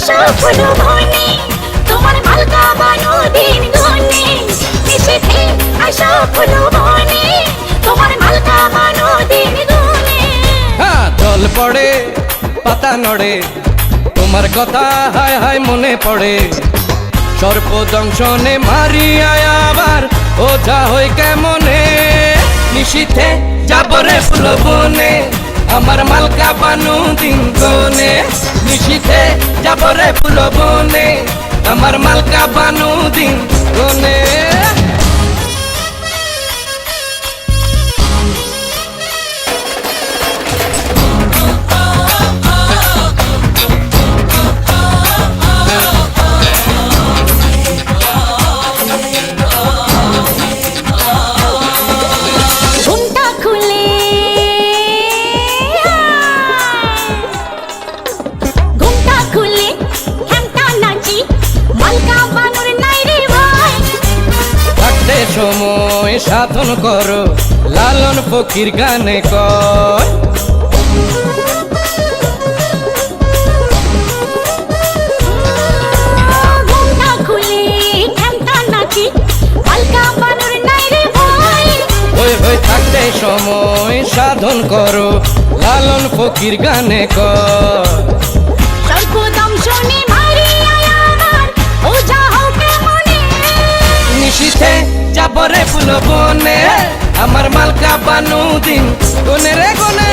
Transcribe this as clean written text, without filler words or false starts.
আসো ফুল বনে তোমার মালকা বানো দিন গুনে নিশীথে আসো ফুল বনে তোমার মালকা বানো দিন গুনে হ্যাঁ জল পড়ে পাতা নড়ে তোমার কথা হায় হায় মনে পড়ে সর্পদংশনে মারিয়া আবার ওঝা হই কেমনে নিশীথে যাবরে ফুল বনে আমার মালকা বানু দিন গনে নিশীথে যাবরে ফুল বনে আমার মালকা বানু দিন গনে সময় সাধন করো লালন ফকির গানে কয় থাকতে সময় সাধন করো লালন ফকির গানে কয় নিশীথে যাবরে ফুল বনে আমার মালকা বানু দিন গনে রে গনে।